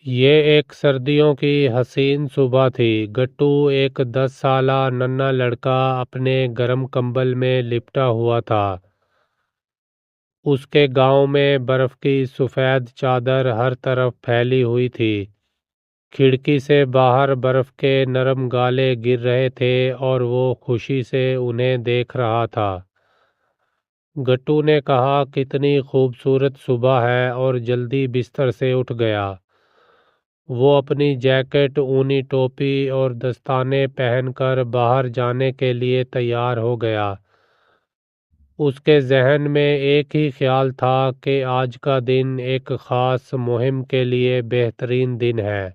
یہ ایک سردیوں کی حسین صبح تھی۔ گٹو ایک 10 سالہ ننھا لڑکا اپنے گرم کمبل میں لپٹا ہوا تھا۔ اس کے گاؤں میں برف کی سفید چادر ہر طرف پھیلی ہوئی تھی۔ کھڑکی سے باہر برف کے نرم گالے گر رہے تھے اور وہ خوشی سے انہیں دیکھ رہا تھا۔ گٹو نے کہا، کتنی خوبصورت صبح ہے، اور جلدی بستر سے اٹھ گیا۔ وہ اپنی جیکٹ، اونی ٹوپی اور دستانے پہن کر باہر جانے کے لیے تیار ہو گیا۔ اس کے ذہن میں ایک ہی خیال تھا کہ آج کا دن ایک خاص مہم کے لیے بہترین دن ہے۔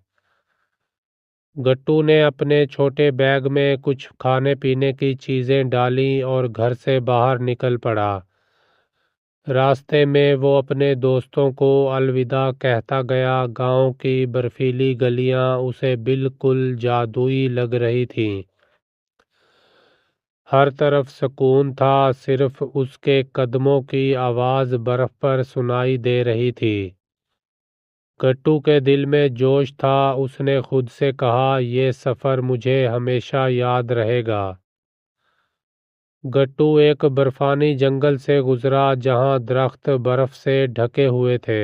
گٹو نے اپنے چھوٹے بیگ میں کچھ کھانے پینے کی چیزیں ڈالیں اور گھر سے باہر نکل پڑا۔ راستے میں وہ اپنے دوستوں کو الوداع کہتا گیا۔ گاؤں کی برفیلی گلیاں اسے بالکل جادوئی لگ رہی تھیں۔ ہر طرف سکون تھا، صرف اس کے قدموں کی آواز برف پر سنائی دے رہی تھی۔ گٹو کے دل میں جوش تھا۔ اس نے خود سے کہا، یہ سفر مجھے ہمیشہ یاد رہے گا۔ گٹو ایک برفانی جنگل سے گزرا جہاں درخت برف سے ڈھکے ہوئے تھے۔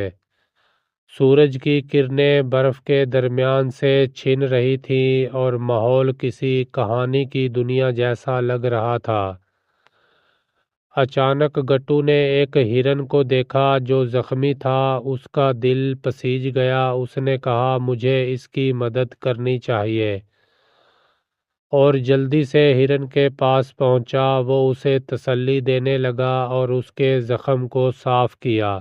سورج کی کرنیں برف کے درمیان سے چھن رہی تھیں اور ماحول کسی کہانی کی دنیا جیسا لگ رہا تھا۔ اچانک گٹو نے ایک ہرن کو دیکھا جو زخمی تھا۔ اس کا دل پسیج گیا۔ اس نے کہا، مجھے اس کی مدد کرنی چاہیے، اور جلدی سے ہرن کے پاس پہنچا۔ وہ اسے تسلی دینے لگا اور اس کے زخم کو صاف کیا۔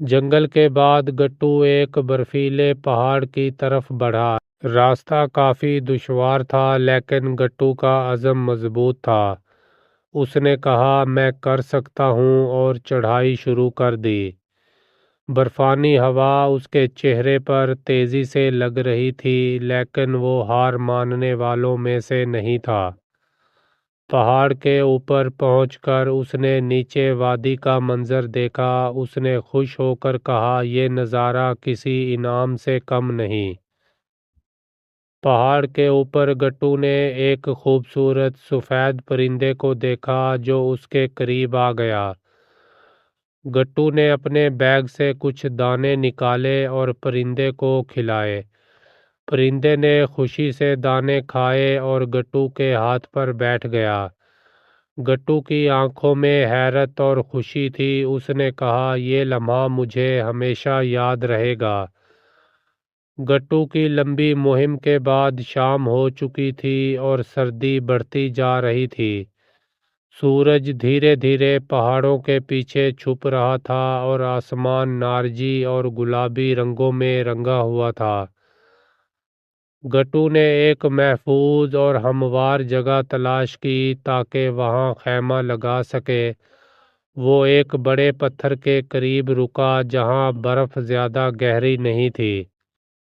جنگل کے بعد گٹو ایک برفیلے پہاڑ کی طرف بڑھا۔ راستہ کافی دشوار تھا، لیکن گٹو کا عزم مضبوط تھا۔ اس نے کہا، میں کر سکتا ہوں، اور چڑھائی شروع کر دی۔ برفانی ہوا اس کے چہرے پر تیزی سے لگ رہی تھی، لیکن وہ ہار ماننے والوں میں سے نہیں تھا۔ پہاڑ کے اوپر پہنچ کر اس نے نیچے وادی کا منظر دیکھا۔ اس نے خوش ہو کر کہا، یہ نظارہ کسی انعام سے کم نہیں۔ پہاڑ کے اوپر گٹو نے ایک خوبصورت سفید پرندے کو دیکھا جو اس کے قریب آ گیا۔ گٹو نے اپنے بیگ سے کچھ دانے نکالے اور پرندے کو کھلائے۔ پرندے نے خوشی سے دانے کھائے اور گٹو کے ہاتھ پر بیٹھ گیا۔ گٹو کی آنکھوں میں حیرت اور خوشی تھی۔ اس نے کہا، یہ لمحہ مجھے ہمیشہ یاد رہے گا۔ گٹو کی لمبی مہم کے بعد شام ہو چکی تھی اور سردی بڑھتی جا رہی تھی۔ سورج دھیرے دھیرے پہاڑوں کے پیچھے چھپ رہا تھا اور آسمان نارنجی اور گلابی رنگوں میں رنگا ہوا تھا۔ گٹو نے ایک محفوظ اور ہموار جگہ تلاش کی تاکہ وہاں خیمہ لگا سکے۔ وہ ایک بڑے پتھر کے قریب رکا جہاں برف زیادہ گہری نہیں تھی۔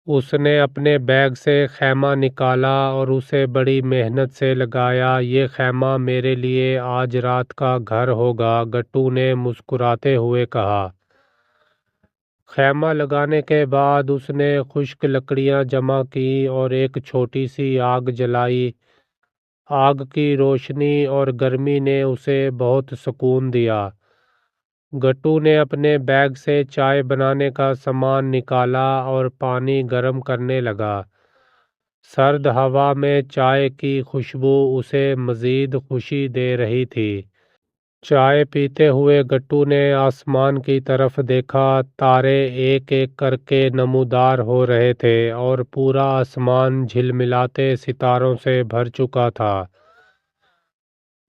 اس نے اپنے بیگ سے خیمہ نکالا اور اسے بڑی محنت سے لگایا۔ یہ خیمہ میرے لیے آج رات کا گھر ہوگا، گٹو نے مسکراتے ہوئے کہا۔ خیمہ لگانے کے بعد اس نے خشک لکڑیاں جمع کی اور ایک چھوٹی سی آگ جلائی۔ آگ کی روشنی اور گرمی نے اسے بہت سکون دیا۔ گٹو نے اپنے بیگ سے چائے بنانے کا سامان نکالا اور پانی گرم کرنے لگا۔ سرد ہوا میں چائے کی خوشبو اسے مزید خوشی دے رہی تھی۔ چائے پیتے ہوئے گٹو نے آسمان کی طرف دیکھا۔ تارے ایک ایک کر کے نمودار ہو رہے تھے اور پورا آسمان جھلملاتے ستاروں سے بھر چکا تھا۔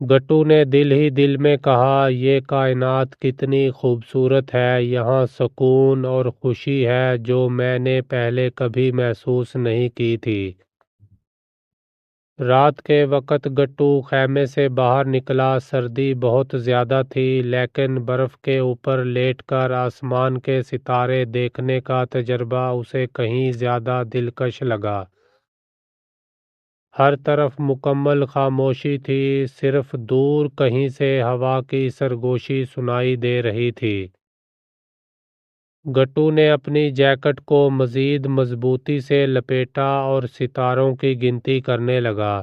گٹو نے دل ہی دل میں کہا، یہ کائنات کتنی خوبصورت ہے، یہاں سکون اور خوشی ہے جو میں نے پہلے کبھی محسوس نہیں کی تھی۔ رات کے وقت گٹو خیمے سے باہر نکلا۔ سردی بہت زیادہ تھی، لیکن برف کے اوپر لیٹ کر آسمان کے ستارے دیکھنے کا تجربہ اسے کہیں زیادہ دلکش لگا۔ ہر طرف مکمل خاموشی تھی، صرف دور کہیں سے ہوا کی سرگوشی سنائی دے رہی تھی۔ گٹو نے اپنی جیکٹ کو مزید مضبوطی سے لپیٹا اور ستاروں کی گنتی کرنے لگا۔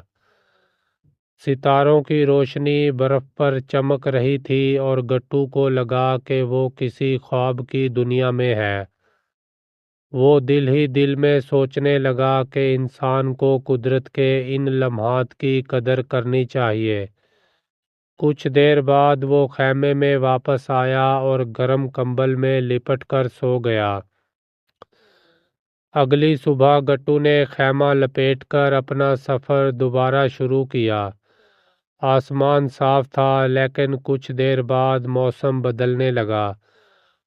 ستاروں کی روشنی برف پر چمک رہی تھی اور گٹو کو لگا کہ وہ کسی خواب کی دنیا میں ہے۔ وہ دل ہی دل میں سوچنے لگا کہ انسان کو قدرت کے ان لمحات کی قدر کرنی چاہیے۔ کچھ دیر بعد وہ خیمے میں واپس آیا اور گرم کمبل میں لپٹ کر سو گیا۔ اگلی صبح گٹو نے خیمہ لپیٹ کر اپنا سفر دوبارہ شروع کیا۔ آسمان صاف تھا لیکن کچھ دیر بعد موسم بدلنے لگا۔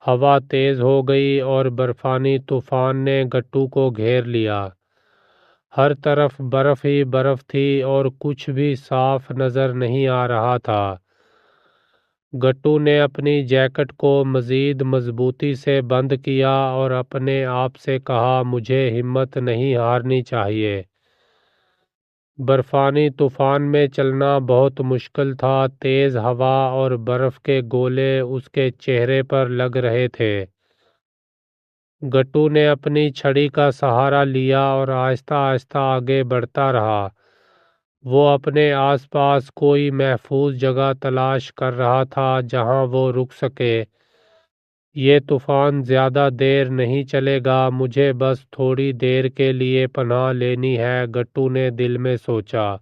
ہوا تیز ہو گئی اور برفانی طوفان نے گٹو کو گھیر لیا۔ ہر طرف برف ہی برف تھی اور کچھ بھی صاف نظر نہیں آ رہا تھا۔ گٹو نے اپنی جیکٹ کو مزید مضبوطی سے بند کیا اور اپنے آپ سے کہا، مجھے ہمت نہیں ہارنی چاہیے۔ برفانی طوفان میں چلنا بہت مشکل تھا۔ تیز ہوا اور برف کے گولے اس کے چہرے پر لگ رہے تھے۔ گٹو نے اپنی چھڑی کا سہارا لیا اور آہستہ آہستہ آگے بڑھتا رہا۔ وہ اپنے آس پاس کوئی محفوظ جگہ تلاش کر رہا تھا جہاں وہ رک سکے۔ یہ طوفان زیادہ دیر نہیں چلے گا، مجھے بس تھوڑی دیر کے لیے پناہ لینی ہے، گٹو نے دل میں سوچا۔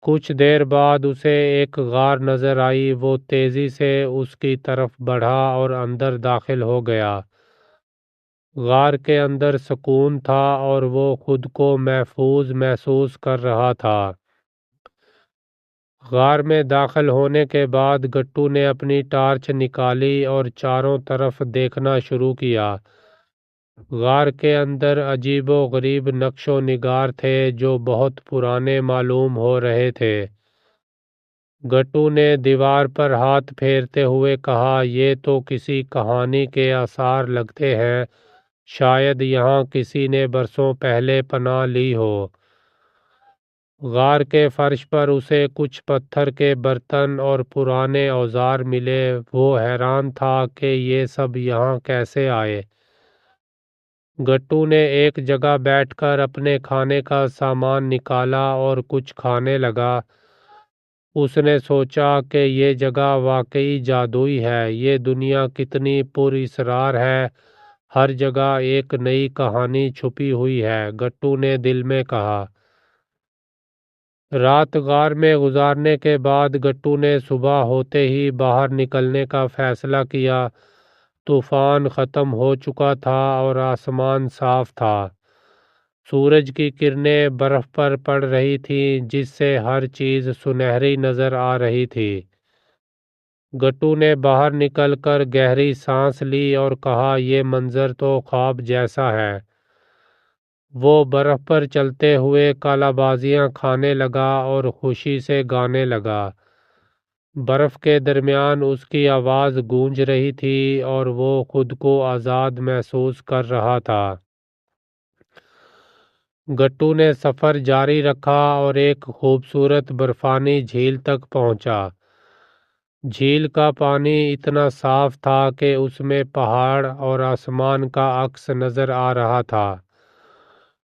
کچھ دیر بعد اسے ایک غار نظر آئی۔ وہ تیزی سے اس کی طرف بڑھا اور اندر داخل ہو گیا۔ غار کے اندر سکون تھا اور وہ خود کو محفوظ محسوس کر رہا تھا۔ غار میں داخل ہونے کے بعد گٹو نے اپنی ٹارچ نکالی اور چاروں طرف دیکھنا شروع کیا۔ غار کے اندر عجیب و غریب نقش و نگار تھے جو بہت پرانے معلوم ہو رہے تھے۔ گٹو نے دیوار پر ہاتھ پھیرتے ہوئے کہا، یہ تو کسی کہانی کے آثار لگتے ہیں، شاید یہاں کسی نے برسوں پہلے پناہ لی ہو۔ غار کے فرش پر اسے کچھ پتھر کے برتن اور پرانے اوزار ملے۔ وہ حیران تھا کہ یہ سب یہاں کیسے آئے۔ گٹو نے ایک جگہ بیٹھ کر اپنے کھانے کا سامان نکالا اور کچھ کھانے لگا۔ اس نے سوچا کہ یہ جگہ واقعی جادوئی ہے، یہ دنیا کتنی پر اسرار ہے، ہر جگہ ایک نئی کہانی چھپی ہوئی ہے، گٹو نے دل میں کہا۔ رات غار میں گزارنے کے بعد گٹو نے صبح ہوتے ہی باہر نکلنے کا فیصلہ کیا۔ طوفان ختم ہو چکا تھا اور آسمان صاف تھا۔ سورج کی کرنیں برف پر پڑ رہی تھیں جس سے ہر چیز سنہری نظر آ رہی تھی۔ گٹو نے باہر نکل کر گہری سانس لی اور کہا، یہ منظر تو خواب جیسا ہے۔ وہ برف پر چلتے ہوئے کالا بازیاں کھانے لگا اور خوشی سے گانے لگا۔ برف کے درمیان اس کی آواز گونج رہی تھی اور وہ خود کو آزاد محسوس کر رہا تھا۔ گٹو نے سفر جاری رکھا اور ایک خوبصورت برفانی جھیل تک پہنچا۔ جھیل کا پانی اتنا صاف تھا کہ اس میں پہاڑ اور آسمان کا عکس نظر آ رہا تھا۔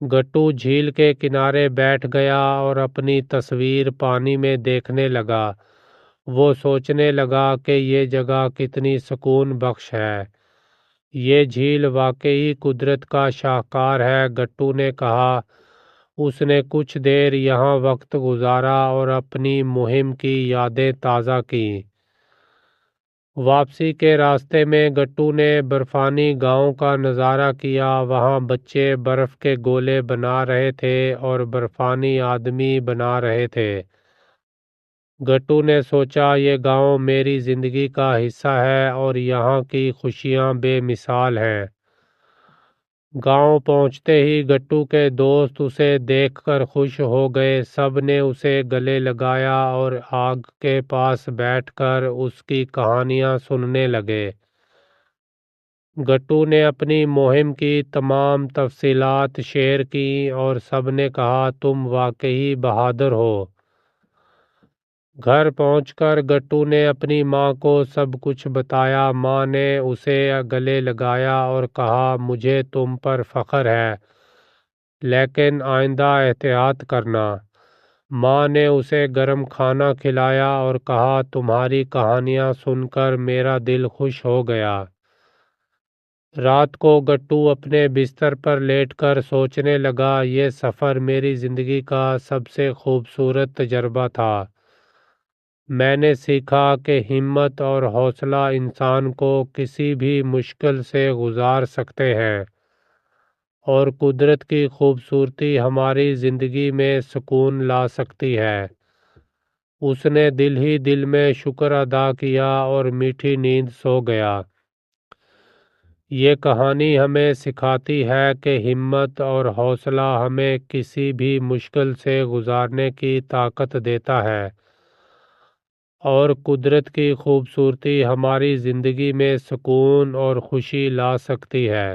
گٹو جھیل کے کنارے بیٹھ گیا اور اپنی تصویر پانی میں دیکھنے لگا۔ وہ سوچنے لگا کہ یہ جگہ کتنی سکون بخش ہے۔ یہ جھیل واقعی قدرت کا شاہکار ہے، گٹو نے کہا۔ اس نے کچھ دیر یہاں وقت گزارا اور اپنی مہم کی یادیں تازہ کیں۔ واپسی کے راستے میں گٹو نے برفانی گاؤں کا نظارہ کیا۔ وہاں بچے برف کے گولے بنا رہے تھے اور برفانی آدمی بنا رہے تھے۔ گٹو نے سوچا، یہ گاؤں میری زندگی کا حصہ ہے اور یہاں کی خوشیاں بے مثال ہیں۔ گاؤں پہنچتے ہی گٹو کے دوست اسے دیکھ کر خوش ہو گئے۔ سب نے اسے گلے لگایا اور آگ کے پاس بیٹھ کر اس کی کہانیاں سننے لگے۔ گٹو نے اپنی مہم کی تمام تفصیلات شیئر کیں اور سب نے کہا، تم واقعی بہادر ہو۔ گھر پہنچ کر گٹو نے اپنی ماں کو سب کچھ بتایا۔ ماں نے اسے گلے لگایا اور کہا، مجھے تم پر فخر ہے، لیکن آئندہ احتیاط کرنا۔ ماں نے اسے گرم کھانا کھلایا اور کہا، تمہاری کہانیاں سن کر میرا دل خوش ہو گیا۔ رات کو گٹو اپنے بستر پر لیٹ کر سوچنے لگا، یہ سفر میری زندگی کا سب سے خوبصورت تجربہ تھا۔ میں نے سیکھا کہ ہمت اور حوصلہ انسان کو کسی بھی مشکل سے گزار سکتے ہیں، اور قدرت کی خوبصورتی ہماری زندگی میں سکون لا سکتی ہے۔ اس نے دل ہی دل میں شکر ادا کیا اور میٹھی نیند سو گیا۔ یہ کہانی ہمیں سکھاتی ہے کہ ہمت اور حوصلہ ہمیں کسی بھی مشکل سے گزارنے کی طاقت دیتا ہے، اور قدرت کی خوبصورتی ہماری زندگی میں سکون اور خوشی لا سکتی ہے۔